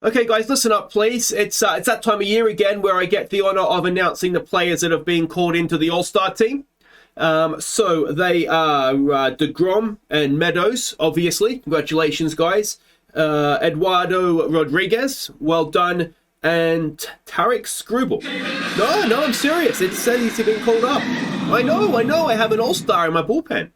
Okay, guys, listen up, please. It's that time of year again where I get the honor of announcing the players that have been called into the All-Star team. So they are DeGrom and Meadows, obviously. Congratulations, guys. Eduardo Rodriguez, well done. And Tarek Struble. No, I'm serious. It says he's been called up. I know. I have an All-Star in my bullpen.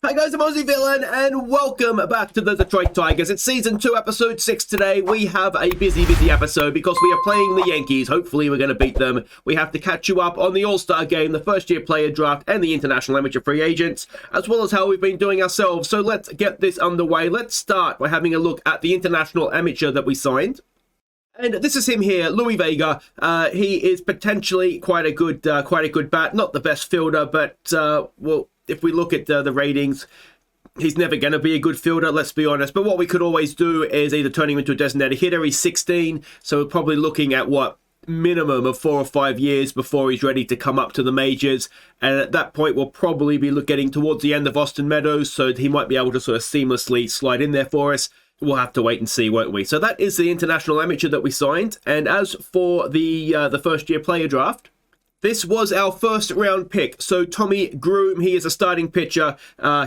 Hi guys, I'm Aussie Villain and welcome back to the Detroit Tigers. It's Season 2, Episode 6 today. We have a busy episode because we are playing the Yankees. Hopefully we're going to beat them. We have to catch you up on the All-Star Game, the first-year player draft, and the International Amateur Free Agents, as well as how we've been doing ourselves. So let's get this underway. Let's start by having a look at the International Amateur that we signed. And this is him here, Louis Vega. He is potentially quite a good bat. Not the best fielder, but, well, if we look at the ratings, he's never going to be a good fielder, let's be honest. But what we could always do is either turn him into a designated hitter. He's 16, so we're probably looking at, what, minimum of 4 or 5 years before he's ready to come up to the majors. And at that point, we'll probably be getting towards the end of Austin Meadows, so he might be able to sort of seamlessly slide in there for us. We'll have to wait and see, won't we? So that is the International Amateur that we signed. And as for the first-year player draft, this was our first round pick. So Tommy Groom, he is a starting pitcher.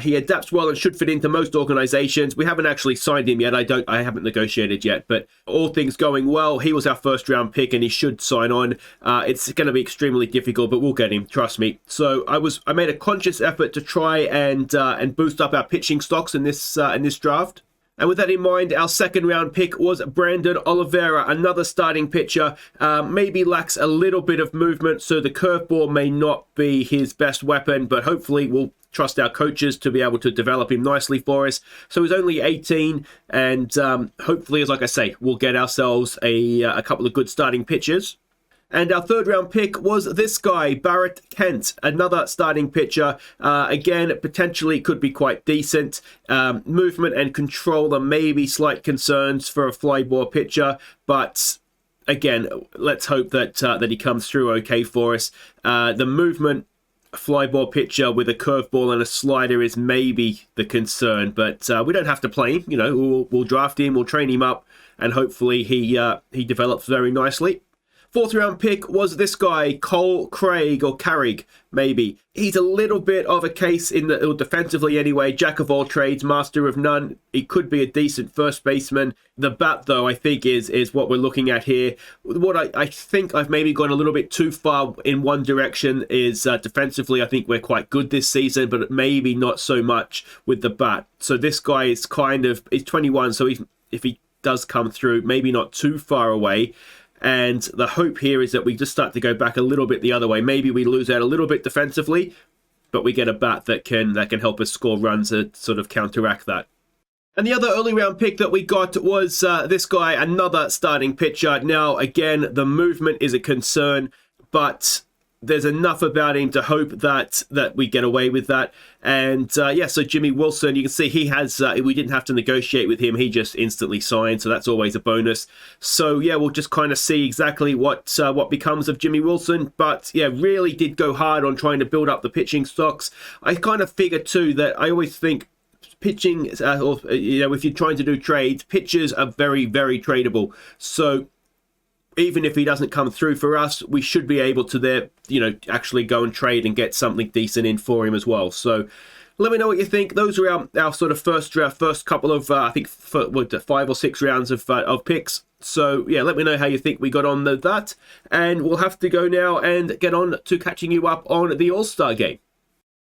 He adapts well and should fit into most organizations. We haven't actually signed him yet. I haven't negotiated yet, but all things going well. He was our first round pick and he should sign on. It's going to be extremely difficult, but we'll get him. Trust me. So I made a conscious effort to try and boost up our pitching stocks in this draft. And with that in mind, our second round pick was Brandon Oliveira, another starting pitcher. Maybe lacks a little bit of movement, so the curveball may not be his best weapon, but hopefully we'll trust our coaches to be able to develop him nicely for us. So he's only 18, and hopefully, as like I say, we'll get ourselves a couple of good starting pitchers. And our third round pick was this guy, Barrett Kent, another starting pitcher. Again, potentially could be quite decent. Movement and control are maybe slight concerns for a fly ball pitcher, but again, let's hope that he comes through okay for us. The movement fly ball pitcher with a curveball and a slider is maybe the concern, but we don't have to play him. You know, we'll draft him, we'll train him up, and hopefully he develops very nicely. Fourth round pick was this guy, Cole Craig, or Carrig, maybe. He's a little bit of a case in the defensively anyway, jack of all trades, master of none. He could be a decent first baseman. The bat, though, I think is what we're looking at here. What I think I've maybe gone a little bit too far in one direction is defensively, I think we're quite good this season, but maybe not so much with the bat. So this guy is he's 21, so if he does come through, maybe not too far away. And the hope here is that we just start to go back a little bit the other way. Maybe we lose out a little bit defensively, but we get a bat that can help us score runs to sort of counteract that. And the other early round pick that we got was this guy, another starting pitcher. Now, again, the movement is a concern, but there's enough about him to hope that we get away with that. And so Jimmy Wilson, you can see he has, we didn't have to negotiate with him. He just instantly signed, so that's always a bonus. So yeah, we'll just kind of see exactly what becomes of Jimmy Wilson. But yeah, really did go hard on trying to build up the pitching stocks. I kind of figure too that I always think pitching, if you're trying to do trades, pitchers are very, very tradable. So even if he doesn't come through for us, we should be able to actually go and trade and get something decent in for him as well. So let me know what you think. Those are our sort of first couple of, I think, 5 or 6 rounds of picks. So yeah, let me know how you think we got on that. And we'll have to go now and get on to catching you up on the All-Star Game.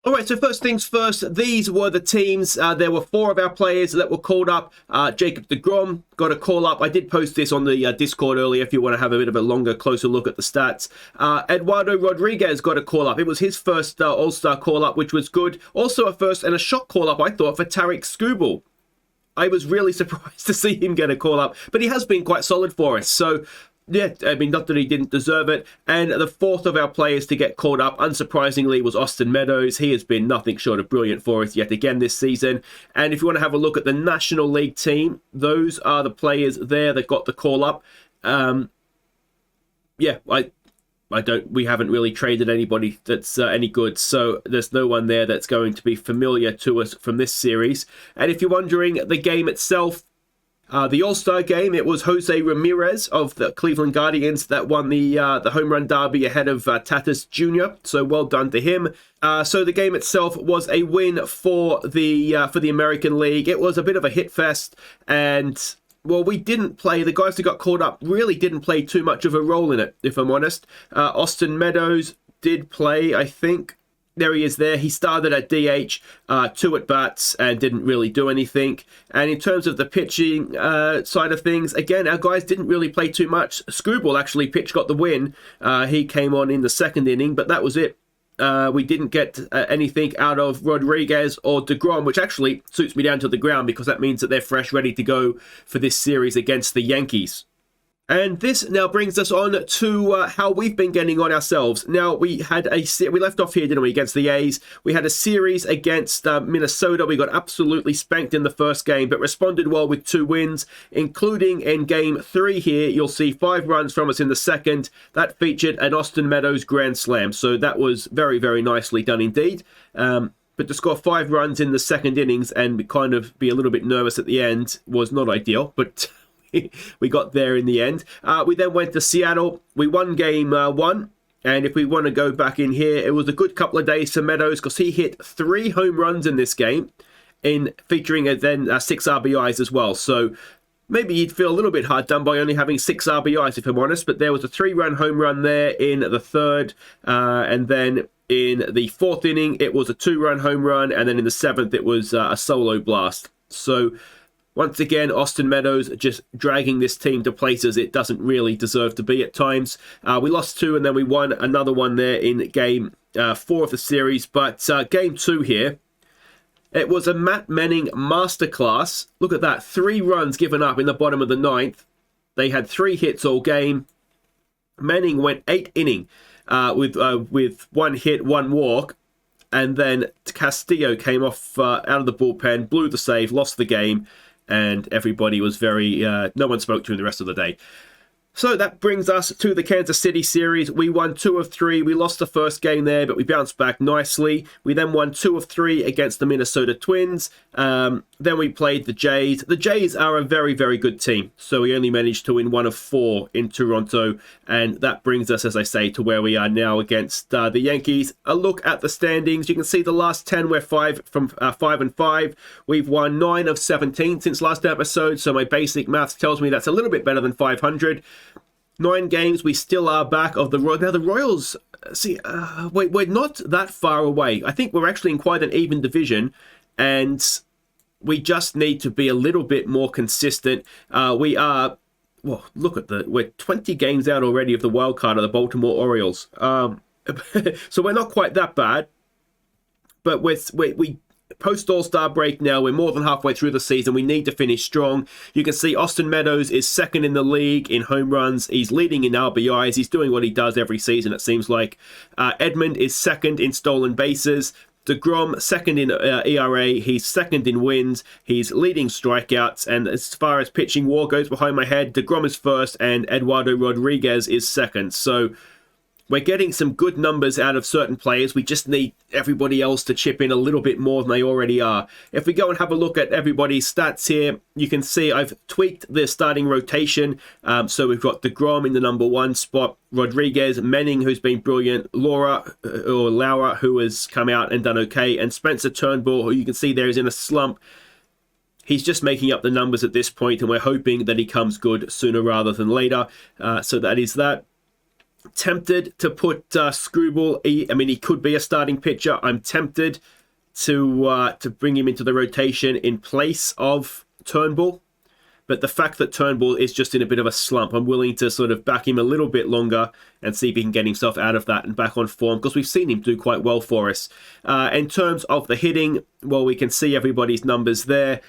All right, so first things first, these were the teams. There were 4 of our players that were called up. Jacob deGrom got a call up. I did post this on the Discord earlier if you want to have a bit of a longer, closer look at the stats. Eduardo Rodriguez got a call up. It was his first All-Star call up, which was good. Also a first and a shock call up, I thought, for Tarek Struble. I was really surprised to see him get a call up, but he has been quite solid for us. So yeah, I mean, not that he didn't deserve it. And the 4th of our players to get called up, unsurprisingly, was Austin Meadows. He has been nothing short of brilliant for us yet again this season. And if you want to have a look at the National League team, those are the players there that got the call up. we haven't really traded anybody that's any good, so there's no one there that's going to be familiar to us from this series. And if you're wondering, the game itself, the All-Star game, it was Jose Ramirez of the Cleveland Guardians that won the home run derby ahead of Tatis Jr., so well done to him. So the game itself was a win for the American League. It was a bit of a hit fest, and well, we didn't play. The guys who got called up really didn't play too much of a role in it, if I'm honest. Austin Meadows did play, I think. There he is there. He started at DH, 2 at-bats, and didn't really do anything. And in terms of the pitching side of things, again, our guys didn't really play too much. Screwball actually got the win. He came on in the second inning, but that was it. We didn't get anything out of Rodriguez or DeGrom, which actually suits me down to the ground because that means that they're fresh, ready to go for this series against the Yankees. And this now brings us on to how we've been getting on ourselves. Now, we left off here, didn't we, against the A's. We had a series against Minnesota. We got absolutely spanked in the first game, but responded well with 2 wins, including in Game 3 here. You'll see 5 runs from us in the second. That featured an Austin Meadows grand slam, so that was very, very nicely done indeed. But to score 5 runs in the second innings and kind of be a little bit nervous at the end was not ideal, but we got there in the end. We then went to Seattle. We won Game 1. And if we want to go back in here, it was a good couple of days for Meadows because he hit 3 home runs in this game, featuring then 6 RBIs as well. So maybe you'd feel a little bit hard done by only having 6 RBIs, if I'm honest. But there was a 3-run home run there in the third. And then in the 4th inning, it was a 2-run home run. And then in the 7th, it was a solo blast. So once again, Austin Meadows just dragging this team to places it doesn't really deserve to be at times. We lost 2 and then we won another one there in Game 4 of the series. But Game 2 here, it was a Matt Manning masterclass. Look at that, 3 runs given up in the bottom of the 9th. They had 3 hits all game. Manning went 8 innings with 1 hit, 1 walk. And then Castillo came off out of the bullpen, blew the save, lost the game. And everybody was no one spoke to him the rest of the day. So that brings us to the Kansas City series. We won 2 of 3. We lost the first game there, but we bounced back nicely. We then won 2 of 3 against the Minnesota Twins. Then we played the Jays. The Jays are a very, very good team. So we only managed to win 1 of 4 in Toronto. And that brings us, as I say, to where we are now against the Yankees. A look at the standings. You can see the last 10 we're 5 and 5. We've won 9 of 17 since last episode. So my basic maths tells me that's a little bit better than 500. 9 games, we still are back of the Royals. Now, the Royals, we're not that far away. I think we're actually in quite an even division, and we just need to be a little bit more consistent. We are, well, look at we're 20 games out already of the wild card of the Baltimore Orioles. So we're not quite that bad, but we post All-Star break now, we're more than halfway through the season. We need to finish strong. You can see Austin Meadows is second in the league in home runs. He's leading in RBIs. He's doing what he does every season, it seems like. Edmund is second in stolen bases. DeGrom, second in ERA. He's second in wins. He's leading strikeouts. And as far as pitching WAR goes behind my head, DeGrom is first and Eduardo Rodriguez is second. So we're getting some good numbers out of certain players. We just need everybody else to chip in a little bit more than they already are. If we go and have a look at everybody's stats here, you can see I've tweaked the starting rotation. So we've got DeGrom in the number 1 spot, Rodriguez, Manning, who's been brilliant, Laura, who has come out and done okay, and Spencer Turnbull, who you can see there is in a slump. He's just making up the numbers at this point, and we're hoping that he comes good sooner rather than later. So that is that. Tempted to put Screwball. I mean, he could be a starting pitcher. I'm tempted to bring him into the rotation in place of Turnbull. But the fact that Turnbull is just in a bit of a slump, I'm willing to sort of back him a little bit longer and see if he can get himself out of that and back on form, because we've seen him do quite well for us. In terms of the hitting, well, we can see everybody's numbers there.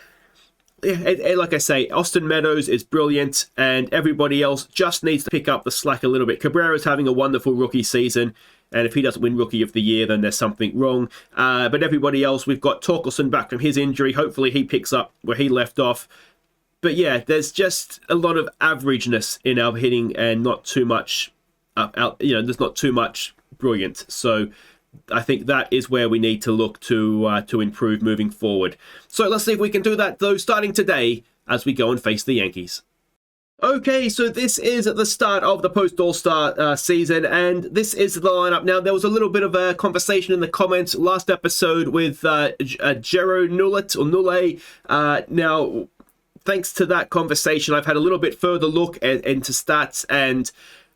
Like I say, Austin Meadows is brilliant, and everybody else just needs to pick up the slack a little bit. Cabrera's having a wonderful rookie season, and if he doesn't win Rookie of the Year, then there's something wrong. But everybody else, we've got Torkelson back from his injury. Hopefully he picks up where he left off. But yeah, there's just a lot of averageness in our hitting and not too much there's not too much brilliant. So I think that is where we need to look to improve moving forward. So let's see if we can do that, though, starting today as we go and face the Yankees. Okay, so this is at the start of the post-All-Star season, and this is the lineup. Now, there was a little bit of a conversation in the comments last episode with Jero Nule. Now, thanks to that conversation, I've had a little bit further look into stats, and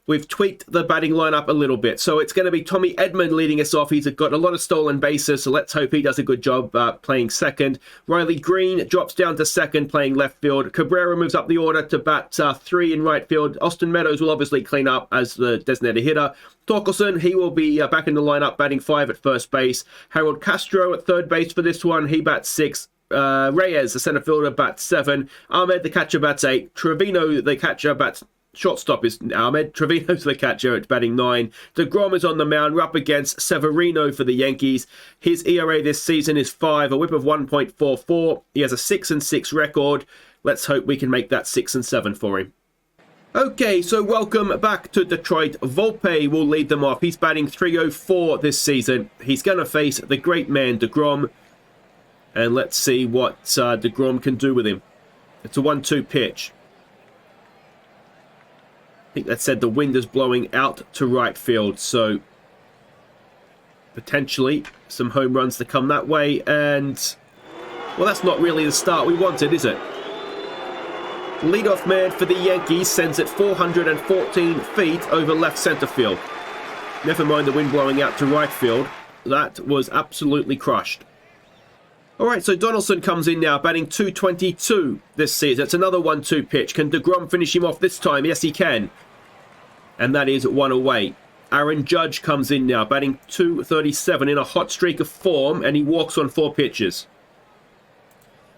we've tweaked the batting lineup a little bit. So it's going to be Tommy Edman leading us off. He's got a lot of stolen bases, so let's hope he does a good job playing second. Riley Green drops down to second, playing left field. Cabrera moves up the order to bat 3 in right field. Austin Meadows will obviously clean up as the designated hitter. Torkelson, he will be back in the lineup, batting 5 at first base. Harold Castro at third base for this one. He bats 6. Reyes, the center fielder, bats 7. Ahmed, the catcher, bats 8. Trevino, the catcher, bats... Shortstop is Ahmed. Trevino's the catcher at batting 9. DeGrom is on the mound. We're up against Severino for the Yankees. His ERA this season is 5, a whip of 1.44. He has a 6-6 record. Let's hope we can make that 6-7 for him. Okay, so welcome back to Detroit. Volpe will lead them off. He's batting 304 this season. He's going to face the great man DeGrom. And let's see what DeGrom can do with him. It's a 1-2 pitch. I think that said the wind is blowing out to right field, so potentially some home runs to come that way, and well, that's not really the start we wanted, is it? Leadoff man for the Yankees sends it 414 feet over left center field. Never mind the wind blowing out to right field. That was absolutely crushed. Alright, so Donaldson comes in now, batting 222 this season. It's another 1-2 pitch. Can DeGrom finish him off this time? Yes, he can. And that is 1 away. Aaron Judge comes in now, batting 237 in a hot streak of form, and he walks on 4 pitches.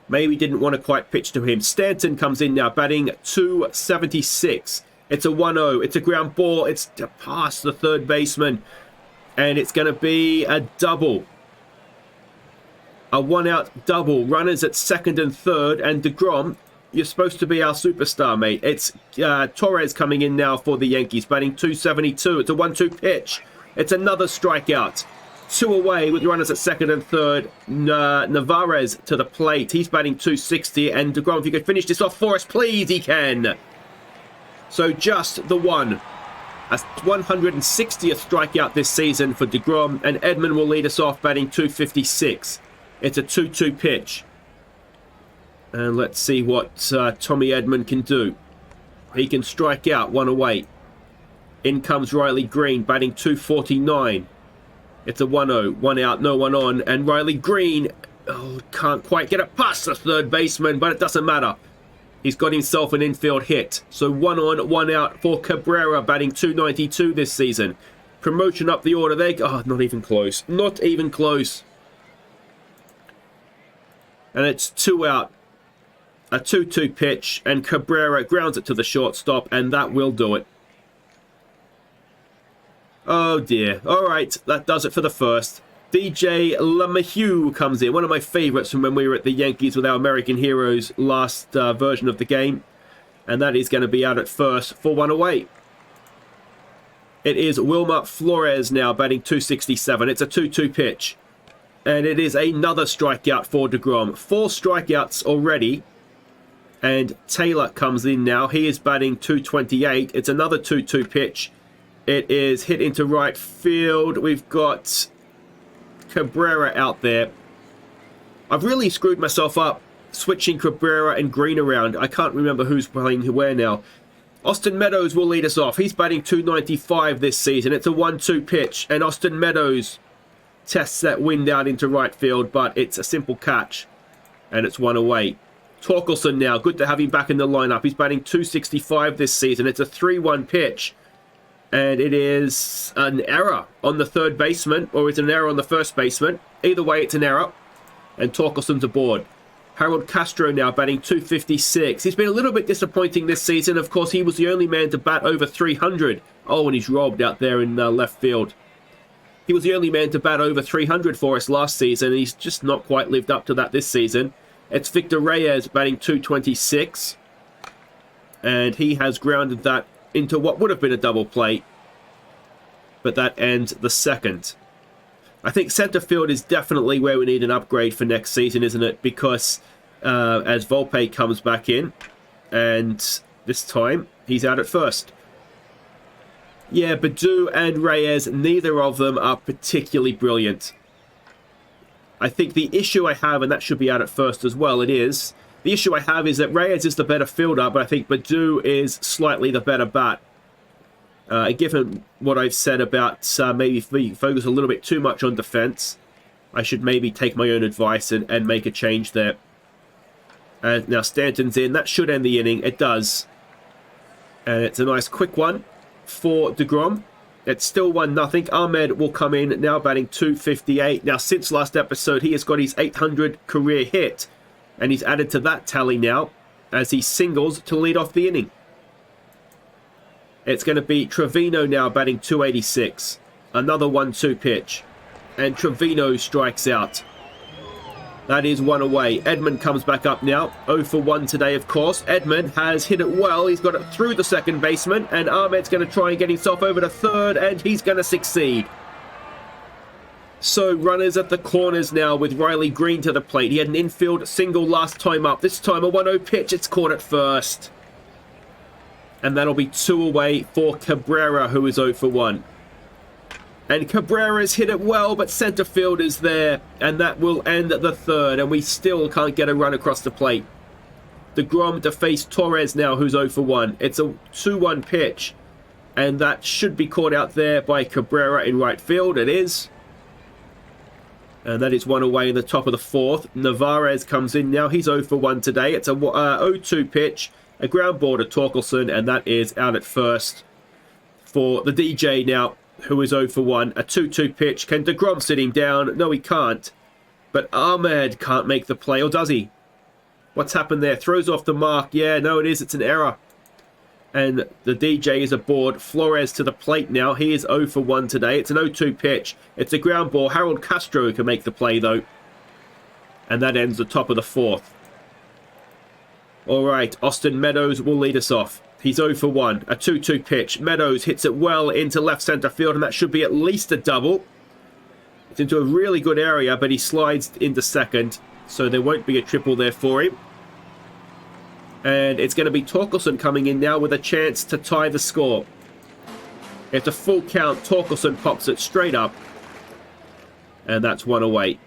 Maybe didn't want to quite pitch to him. Stanton comes in now, batting 276. It's a 1-0. It's a ground ball. It's past the third baseman. And it's going to be a double. A 1-out double. Runners at second and third. And DeGrom, you're supposed to be our superstar, mate. It's Torres coming in now for the Yankees, batting 272. It's a 1-2 pitch. It's another strikeout. 2 away with runners at second and third. Navarez to the plate. He's batting 260. And DeGrom, if you could finish this off for us, please, he can. So just the one. A 160th strikeout this season for DeGrom. And Edman will lead us off, batting 256. It's a 2-2 pitch. And let's see what Tommy Edman can do. He can strike out, 1 away. In comes Riley Green, batting 249. It's a 1-0, 1 out, no one on. And Riley Green can't quite get it past the third baseman, but it doesn't matter. He's got himself an infield hit. So 1 on, 1 out for Cabrera, batting 292 this season. Promotion up the order there. Oh, not even close. Not even close. And it's 2 out. A 2-2 pitch, and Cabrera grounds it to the shortstop, and that will do it. Oh dear. Alright, that does it for the first. DJ LeMahieu comes in, one of my favourites from when we were at the Yankees with our American Heroes last version of the game. And that is going to be out at first for 1 away. It is Wilmer Flores now, batting 267. It's a 2-2 pitch. And it is another strikeout for DeGrom. 4 strikeouts already. And Taylor comes in now. He is batting 228. It's another 2-2 pitch. It is hit into right field. We've got Cabrera out there. I've really screwed myself up switching Cabrera and Green around. I can't remember who's playing where now. Austin Meadows will lead us off. He's batting 295 this season. It's a 1-2 pitch. And Austin Meadows tests that wind out into right field, but it's a simple catch. And it's 1 away. Torkelson now. Good to have him back in the lineup. He's batting 265 this season. It's a 3-1 pitch. And it is an error on the third baseman, or it's an error on the first baseman. Either way, it's an error. And Torkelson's aboard. Harold Castro now batting 256. He's been a little bit disappointing this season. Of course, he was the only man to bat over 300. Oh, and he's robbed out there in left field. He was the only man to bat over 300 for us last season. He's just not quite lived up to that this season. It's Victor Reyes batting 226. And he has grounded that into what would have been a double play. but that ends the second. I think center field is definitely where we need an upgrade for next season, isn't it? Because as Volpe comes back in, and this time he's out at first. Yeah, Badu and Reyes, neither of them are particularly brilliant. I think the issue I have, and that should be out at first as well, it is. The issue I have is that Reyes is the better fielder, but I think Badu is slightly the better bat. Given what I've said about maybe focus a little bit too much on defense, I should maybe take my own advice and make a change there. And now Stanton's in. That should end the inning. It does. And it's a nice quick one for DeGrom. It's still 1-0. Ahmed will come in now batting .258. Now, since last episode, he has got his 800 career hit. And he's added to that tally now as he singles to lead off the inning. It's going to be Trevino now batting .286. Another 1-2 pitch. And Trevino strikes out. That is one away. Edman comes back up now. 0 for 1 today, of course. Edman has hit it well. He's got it through the second baseman. And Ahmed's going to try and get himself over to third. And he's going to succeed. So runners at the corners now with Riley Green to the plate. He had an infield single last time up. This time a 1-0 pitch. It's caught at first. And that'll be 2 away for Cabrera, who is 0 for 1. And Cabrera's hit it well, but center field is there. And that will end the third. And we still can't get a run across the plate. DeGrom to face Torres now, who's 0 for 1. It's a 2-1 pitch. And that should be caught out there by Cabrera in right field. It is. And that is 1 away in the top of the fourth. Navarez comes in now. He's 0 for 1 today. It's a 0-2 pitch. A ground ball to Torkelson, and that is out at first for the DJ now, who is 0 for 1. A 2-2 pitch. Can DeGrom sit him down? No, he can't. But Ahmed can't make the play, or does he? What's happened there? Throws off the mark. Yeah, no, it is. It's an error. And the DJ is aboard. Flores to the plate now. He is 0 for 1 today. It's an 0-2 pitch. It's a ground ball. Harold Castro can make the play, though. And that ends the top of the fourth. All right, Austin Meadows will lead us off. He's 0 for 1. A 2-2 pitch. Meadows hits it well into left center field, and that should be at least a double. It's into a really good area, but he slides into second, so there won't be a triple there for him. And it's going to be Torkelson coming in now with a chance to tie the score. It's a full count. Torkelson pops it straight up. And that's 1 away.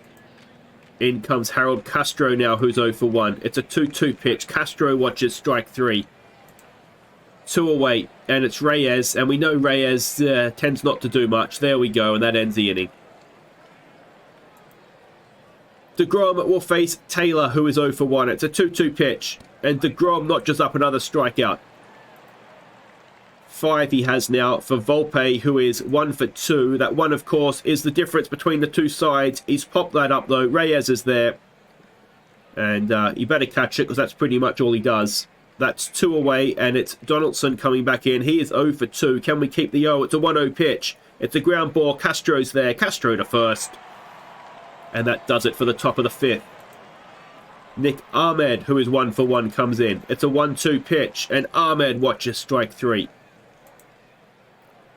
In comes Harold Castro now, who's 0 for 1. It's a 2-2 pitch. Castro watches strike 3. 2 away. And it's Reyes. And we know Reyes tends not to do much. There we go. And that ends the inning. DeGrom will face Taylor, who is 0 for 1. It's a 2-2 pitch. And DeGrom notches up another strikeout. 5 he has now for Volpe, who is 1 for 2. That one, of course, is the difference between the two sides. He's popped that up, though. Reyes is there. And you better catch it, because that's pretty much all he does. That's 2 away, and it's Donaldson coming back in. He is 0 for 2. Can we keep the 0? It's a 1-0 pitch. It's a ground ball. Castro's there. Castro to first. And that does it for the top of the fifth. Nick Ahmed, who is 1 for 1, comes in. It's a 1-2 pitch, and Ahmed watches strike 3.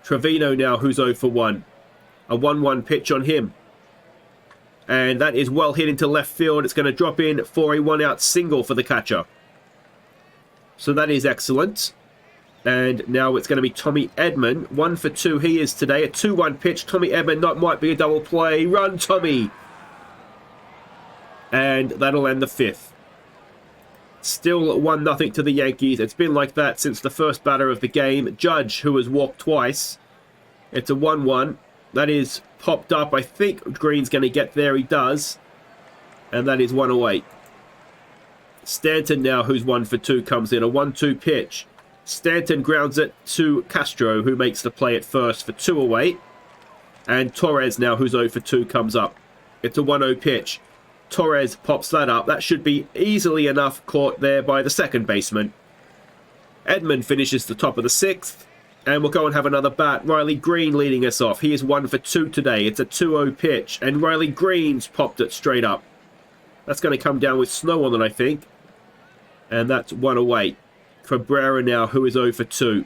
Trevino now, who's 0 for 1. A 1-1 pitch on him. And that is well hit into left field. It's going to drop in for a 1-out single for the catcher. So that is excellent. And now it's going to be Tommy Edman. 1 for 2 he is today. A 2-1 pitch. Tommy Edman might be a double play. Run, Tommy! And that'll end the fifth. Still 1-0 to the Yankees. It's been like that since the first batter of the game. Judge, who has walked twice. It's a 1-1. That is popped up. I think Green's going to get there. He does. And that is 1 away. Stanton now, who's 1 for 2, comes in. A 1-2 pitch. Stanton grounds it to Castro, who makes the play at first for 2 away. And Torres now, who's 0 for 2, comes up. It's a 1-0 pitch. Torres pops that up. That should be easily enough caught there by the second baseman. Edman finishes the top of the sixth. And we'll go and have another bat. Riley Green leading us off. He is 1 for 2 today. It's a 2-0 pitch. And Riley Green's popped it straight up. That's going to come down with snow on it, I think. And that's 1 away. Cabrera now, who is 0 for 2.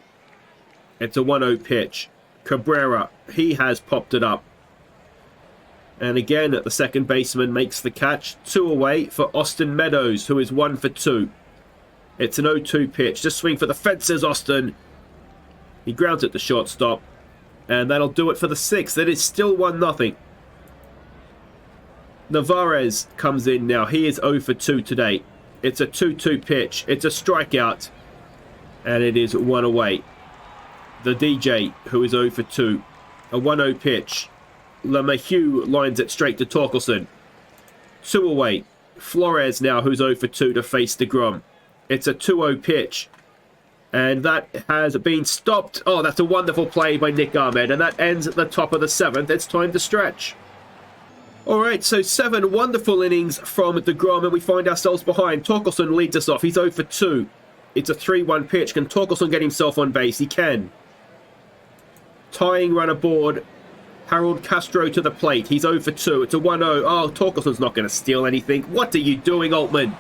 It's a 1-0 pitch. Cabrera, he has popped it up. And again, the second baseman makes the catch. 2 away for Austin Meadows, who is 1 for 2. It's an 0-2 pitch. Just swing for the fences, Austin. He grounds it to shortstop. And that'll do it for the 6th. It is still 1-0. Navarez comes in now. He is 0 for 2 today. It's a 2-2 pitch. It's a strikeout. And it is 1 away. The DJ, who is 0 for 2. A 1-0 pitch. LeMahieu lines it straight to Torkelson. 2 away. Flores now, who's 0 for 2 to face DeGrom. It's a 2-0 pitch. And that has been stopped. Oh, that's a wonderful play by Nick Ahmed. And that ends at the top of the 7th. It's time to stretch. All right, so 7 wonderful innings from DeGrom, and we find ourselves behind. Torkelson leads us off. He's 0 for 2. It's a 3-1 pitch. Can Torkelson get himself on base? He can. Tying run aboard. Harold Castro to the plate. He's 0 for 2. It's a 1-0. Oh, Torkelson's not going to steal anything. What are you doing, Altman?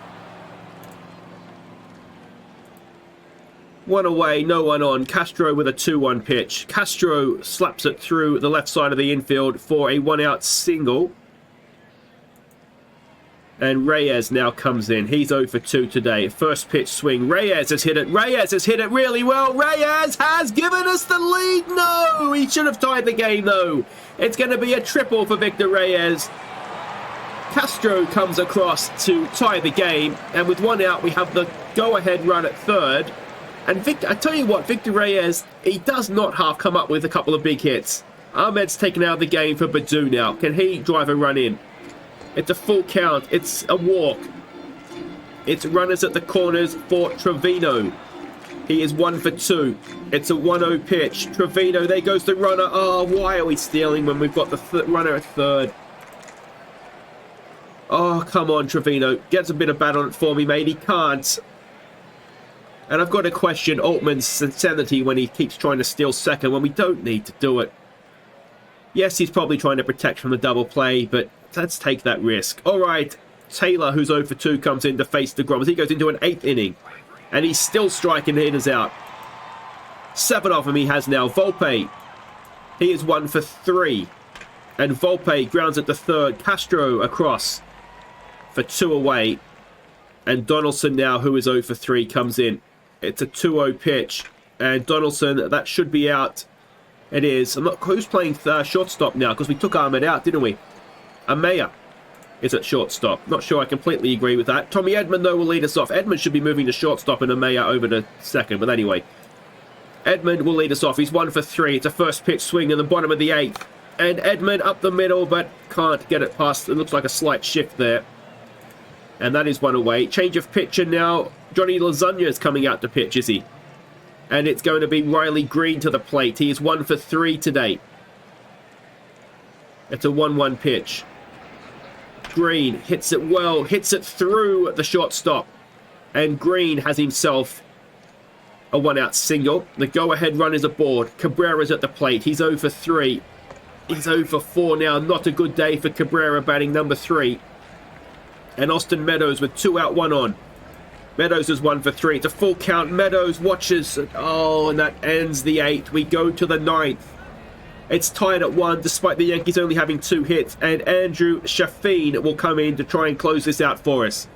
1 away, no one on. Castro with a 2-1 pitch. Castro slaps it through the left side of the infield for a 1-out single. And Reyes now comes in. He's 0 for 2 today. First pitch swing. Reyes has hit it. Reyes has hit it really well. Reyes has given us the lead. No, he should have tied the game, though. It's going to be a triple for Victor Reyes. Castro comes across to tie the game. And with 1 out, we have the go-ahead run at third. And Victor, I tell you what, Victor Reyes, he does not half come up with a couple of big hits. Ahmed's taken out of the game for Badu now. Can he drive a run in? It's a full count. It's a walk. It's runners at the corners for Trevino. He is 1 for 2. It's a 1-0 pitch. Trevino, there goes the runner. Oh, why are we stealing when we've got the runner at third? Oh, come on, Trevino. Gets a bit of bat on it for me, mate. He can't. And I've got to question Altman's sanity when he keeps trying to steal second when we don't need to do it. Yes, he's probably trying to protect from the double play, but let's take that risk. All right, Taylor, who's 0 for 2, comes in to face DeGrom as he goes into an 8th inning. And he's still striking hitters out. 7 of them he has now. Volpe, he is 1 for 3. And Volpe grounds at the third. Castro across for 2 away. And Donaldson now, who is 0 for 3, comes in. It's a 2-0 pitch. And Donaldson, that should be out. It is. I'm not. Who's playing shortstop now? Because we took Ahmed out, didn't we? Amaya is at shortstop. Not sure I completely agree with that. Tommy Edman, though, will lead us off. Edman should be moving to shortstop and Amaya over to second. But anyway, Edman will lead us off. He's 1 for 3. It's a first pitch swing in the bottom of the 8th. And Edman up the middle, but can't get it past. It looks like a slight shift there. And that is 1 away. Change of pitcher now. Johnny Lasagna is coming out to pitch, is he? And it's going to be Riley Green to the plate. He is 1 for 3 today. It's a 1-1 pitch. Green hits it well. Hits it through the shortstop. And Green has himself a 1-out single. The go-ahead run is aboard. Cabrera's at the plate. He's 0 for 3. He's 0 for 4 now. Not a good day for Cabrera, batting number 3. And Austin Meadows with 2 out, 1 on. Meadows is 1 for 3. It's a full count. Meadows watches. Oh, and that ends the 8th. We go to the 9th. It's tied at 1, despite the Yankees only having 2 hits. And Andrew Shafeen will come in to try and close this out for us.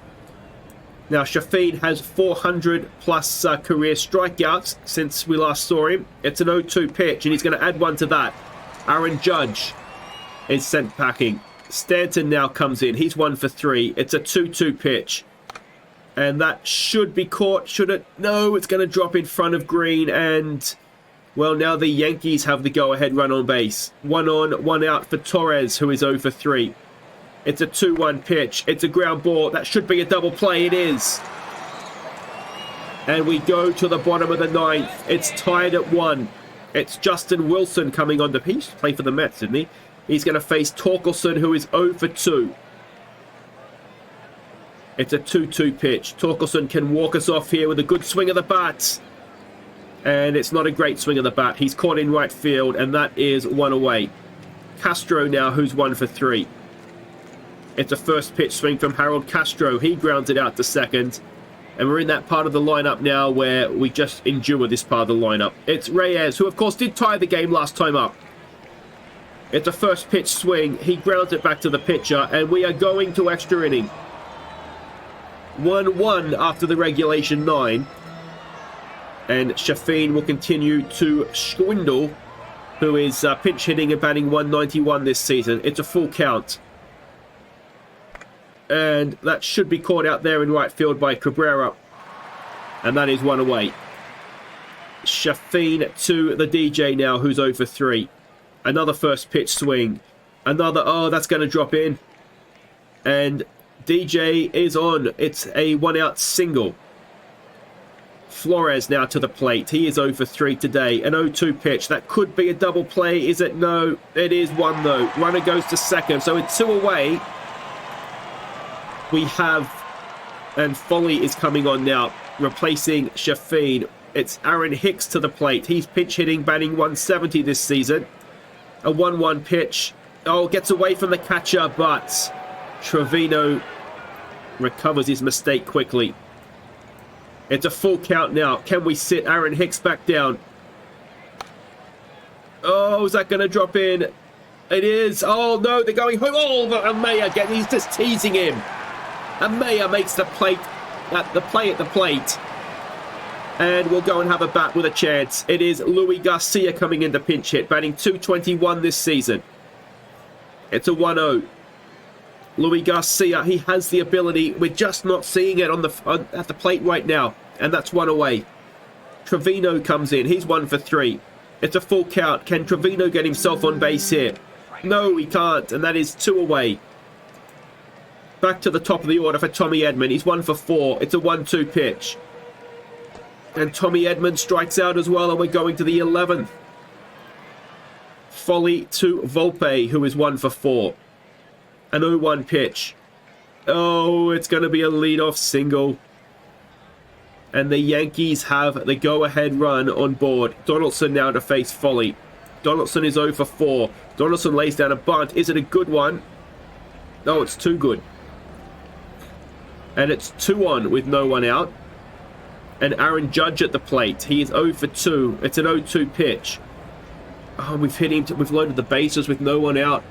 Now, Shafeen has 400-plus career strikeouts since we last saw him. It's an 0-2 pitch, and he's going to add 1 to that. Aaron Judge is sent packing. Stanton now comes in. He's 1 for 3. It's a 2-2 pitch. And that should be caught. Should it? No, it's going to drop in front of Green. And, well, now the Yankees have the go-ahead run on base. 1 on, 1 out for Torres, who is 0 for 3. It's a 2-1 pitch. It's a ground ball. That should be a double play. It is. And we go to the bottom of the 9th. It's tied at 1. It's Justin Wilson coming on the piece. Play for the Mets, didn't he? He's going to face Torkelson, who is 0 for 2. It's a 2-2 pitch. Torkelson can walk us off here with a good swing of the bat. And it's not a great swing of the bat. He's caught in right field, and that is 1 away. Castro now, who's 1 for 3. It's a first pitch swing from Harold Castro. He grounds it out to second. And we're in that part of the lineup now where we just endure this part of the lineup. It's Reyes, who of course did tie the game last time up. It's a first pitch swing. He grounds it back to the pitcher, and we are going to extra inning. 1-1 after the regulation 9. And Shafeen will continue to swindle, who is pinch hitting and batting 191 this season. It's a full count. And that should be caught out there in right field by Cabrera. And that is one away. Shafeen to the DJ now, who's 0 for 3. Another first pitch swing. Another, oh, that's going to drop in. And DJ is on. It's a 1-out single. Flores now to the plate. He is 0 for 3 today. An 0-2 pitch. That could be a double play. Is it? No. It is one, though. Runner goes to second. So it's 2 away. We have, and Foley is coming on now, replacing Shafeen. It's Aaron Hicks to the plate. He's pinch hitting, batting 170 this season. A 1-1 pitch. Oh, gets away from the catcher, but Trevino recovers his mistake quickly. It's a full count now. Can we sit Aaron Hicks back down? Oh, is that going to drop in? It is. Oh, no, they're going home. Oh, Amaya again. He's just teasing him. Amaya makes the play at the plate. And we'll go and have a bat with a chance. It is Louis Garcia coming in to pinch hit, batting 221 this season. It's a 1-0. Louis Garcia, he has the ability. We're just not seeing it at the plate right now. And that's 1 away. Trevino comes in. He's 1 for 3. It's a full count. Can Trevino get himself on base here? No, he can't. And that is 2 away. Back to the top of the order for Tommy Edman. He's 1 for 4. It's a 1-2 pitch. And Tommy Edman strikes out as well. And we're going to the 11th. Foley to Volpe, who is 1 for 4. An 0-1 pitch. Oh, it's going to be a leadoff single. And the Yankees have the go-ahead run on board. Donaldson now to face Foley. Donaldson is 0 for 4. Donaldson lays down a bunt. Is it a good one? No, it's too good. And it's 2-1 with no one out. And Aaron Judge at the plate. He is 0 for 2. It's an 0-2 pitch. Oh, we've hit him. We've loaded the bases with no one out.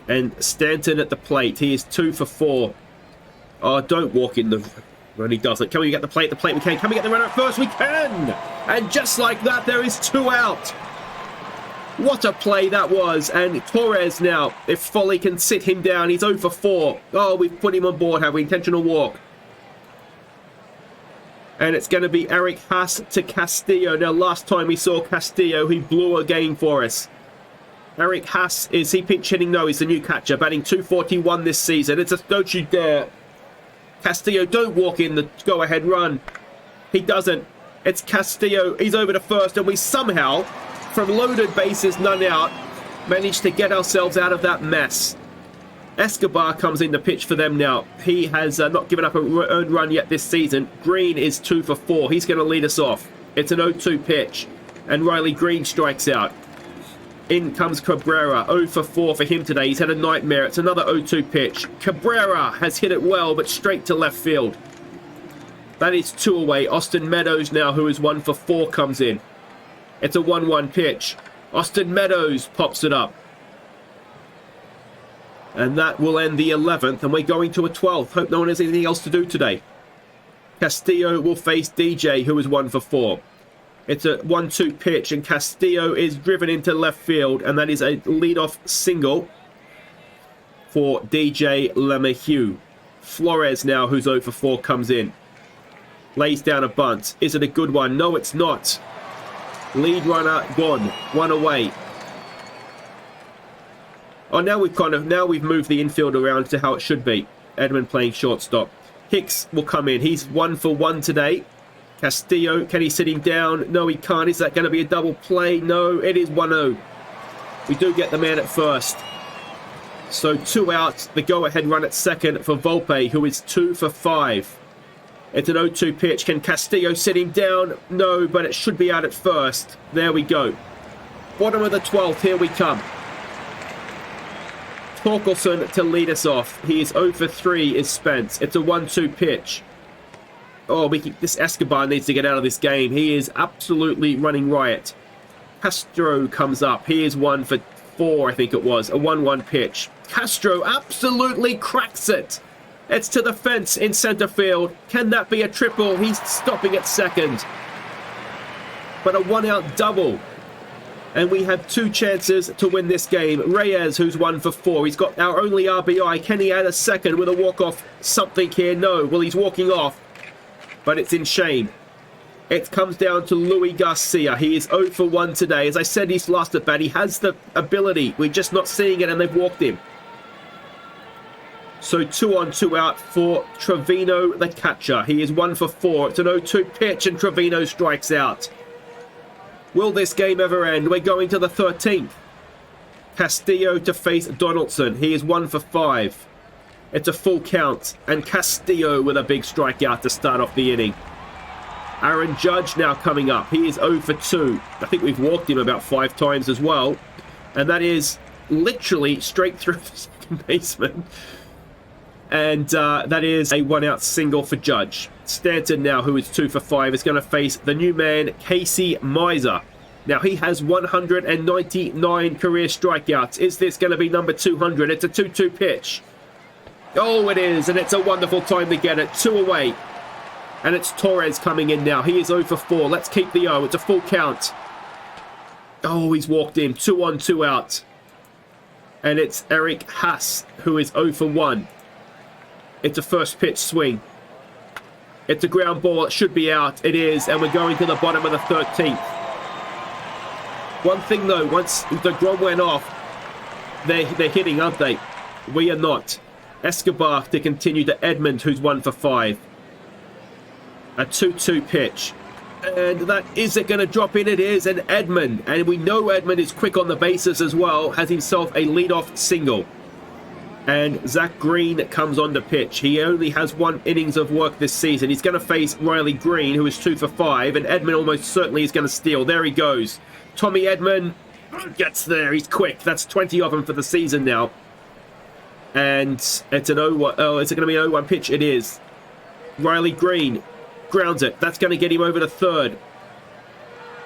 And Stanton at the plate. He is 2 for 4. Oh, don't walk in the... When he does it. Can we get the plate? The plate we can. Can we get the runner at first? We can! And just like that, there is 2 out. What a play that was. And Torres now, if Foley can sit him down, he's 0 for 4. Oh, we've put him on board, have we? Intentional walk. And it's going to be Eric Haas to Castillo. Now, last time we saw Castillo, he blew a game for us. Eric Haas, is he pinch hitting? No, he's the new catcher, batting 241 this season. It's a don't you dare. Castillo, don't walk in the go-ahead run. He doesn't. It's Castillo. He's over to first, and we somehow, from loaded bases, none out, managed to get ourselves out of that mess. Escobar comes in to pitch for them now. He has not given up an earned run yet this season. Green is 2 for 4. He's going to lead us off. It's an 0-2 pitch, and Riley Green strikes out. In comes Cabrera, 0 for 4 for him today. He's had a nightmare. It's another 0-2 pitch. Cabrera has hit it well, but straight to left field. That is 2 away. Austin Meadows now, who is 1 for 4, comes in. It's a 1-1 pitch. Austin Meadows pops it up. And that will end the 11th, and we're going to a 12th. Hope no one has anything else to do today. Castillo will face DJ, who is 1 for 4. It's a 1-2 pitch, and Castillo is driven into left field, and that is a leadoff single for DJ LeMahieu. Flores now, who's 0 for 4, comes in. Lays down a bunt. Is it a good one? No, it's not. Lead runner gone. 1 away. Oh, now we've moved the infield around to how it should be. Edmund playing shortstop. Hicks will come in. He's 1 for 1 today. Castillo, can he sit him down? No, he can't. Is that going to be a double play? No, it is 1-0. We do get the man at first. So 2 out. The go-ahead run at second for Volpe, who is 2 for 5. It's an 0-2 pitch. Can Castillo sit him down? No, but it should be out at first. There we go. Bottom of the 12th. Here we come. Torkelson to lead us off. He is 0 for 3 is Spence. It's a 1-2 pitch. Oh, this Escobar needs to get out of this game. He is absolutely running riot. Castro comes up. He is 1 for 4, I think it was. A 1-1 pitch. Castro absolutely cracks it. It's to the fence in center field. Can that be a triple? He's stopping at second. But a 1-out double. And we have 2 chances to win this game. Reyes, who's 1 for 4. He's got our only RBI. Can he add a second with a walk-off something here? No. Well, he's walking off. But it's in shame. It comes down to Louis Garcia. He is 0 for 1 today. As I said, he's last at bat. He has the ability. We're just not seeing it, and they've walked him. So 2 on, 2 out for Trevino, the catcher. He is 1 for 4. It's an 0-2 pitch, and Trevino strikes out. Will this game ever end? We're going to the 13th. Castillo to face Donaldson. He is 1 for 5. It's a full count, and Castillo with a big strikeout to start off the inning. Aaron Judge now coming up. He is 0 for 2. I think we've walked him about 5 times as well. And that is literally straight through the second baseman. And that is a 1-out single for Judge. Stanton now, who is 2 for 5, is going to face the new man, Casey Miser. Now, he has 199 career strikeouts. Is this going to be number 200? It's a 2-2 pitch. Oh, it is, and it's a wonderful time to get it. 2 away. And it's Torres coming in now. He is 0 for 4. Let's keep the 0. It's a full count. Oh, he's walked in. 2 on, 2 out. And it's Eric Haas, who is 0 for 1. It's a first pitch swing. It's a ground ball. It should be out. It is. And we're going to the bottom of the 13th. One thing, though. Once the Grom went off, they're hitting, aren't they? We are not. Escobar to continue to Edmund, who's 1 for 5. A 2-2 pitch. And that is it going to drop in? It is. And Edmund, and we know Edmund is quick on the bases as well, has himself a leadoff single. And Zach Green comes on to pitch. He only has 1 innings of work this season. He's going to face Riley Green, who is 2 for 5. And Edmund almost certainly is going to steal. There he goes. Tommy Edmund gets there. He's quick. That's 20 of them for the season now. And it's an 0-1. Oh, is it going to be an 0-1 pitch? It is. Riley Green grounds it. That's going to get him over to third.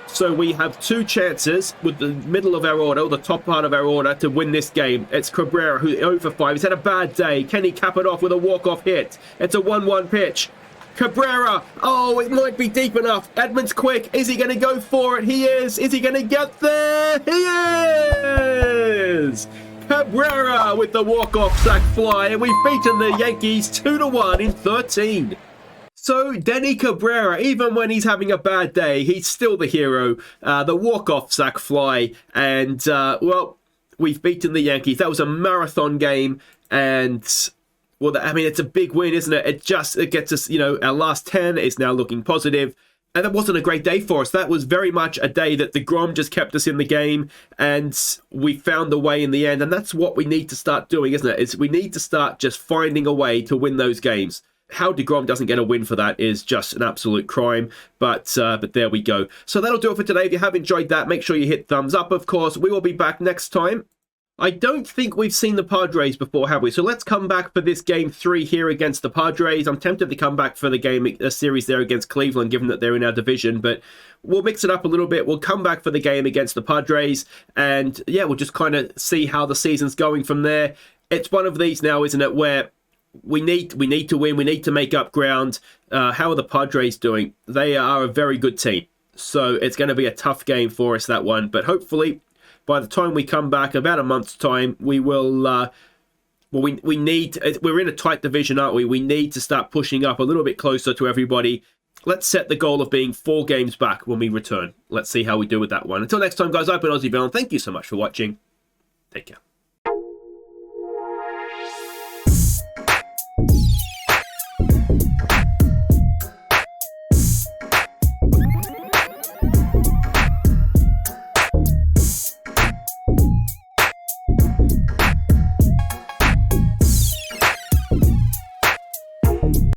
So we have 2 chances with the middle of our order, the top part of our order, to win this game. It's Cabrera, who's 0 for 5. He's had a bad day. Can he cap it off with a walk-off hit? It's a 1-1 pitch. Cabrera. Oh, it might be deep enough. Edmund's quick. Is he going to go for it? He is. Is he going to get there? He is. Cabrera with the walk-off sac fly. And we've beaten the Yankees 2-1 in 13. So, Denny Cabrera, even when he's having a bad day, he's still the hero. The walk-off sac fly. And, well, we've beaten the Yankees. That was a marathon game. And, well, I mean, it's a big win, isn't it? It gets us, you know, our last 10 is now looking positive. And that wasn't a great day for us. That was very much a day that the Grom just kept us in the game. And we found a way in the end. And that's what we need to start doing, isn't it? We need to start just finding a way to win those games. How DeGrom doesn't get a win for that is just an absolute crime, but there we go. So that'll do it for today. If you have enjoyed that, make sure you hit thumbs up, of course. We will be back next time. I don't think we've seen the Padres before, have we? So let's come back for this Game 3 here against the Padres. I'm tempted to come back for the series there against Cleveland, given that they're in our division, but we'll mix it up a little bit. We'll come back for the game against the Padres, and yeah, we'll just kind of see how the season's going from there. It's one of these now, isn't it, where we need to win. We need to make up ground. How are the Padres doing? They are a very good team. So it's going to be a tough game for us, that one. But hopefully, by the time we come back, about a month's time, we will... we're in a tight division, aren't we? We need to start pushing up a little bit closer to everybody. Let's set the goal of being 4 games back when we return. Let's see how we do with that one. Until next time, guys, I've been Aussie Villain. Thank you so much for watching. Take care.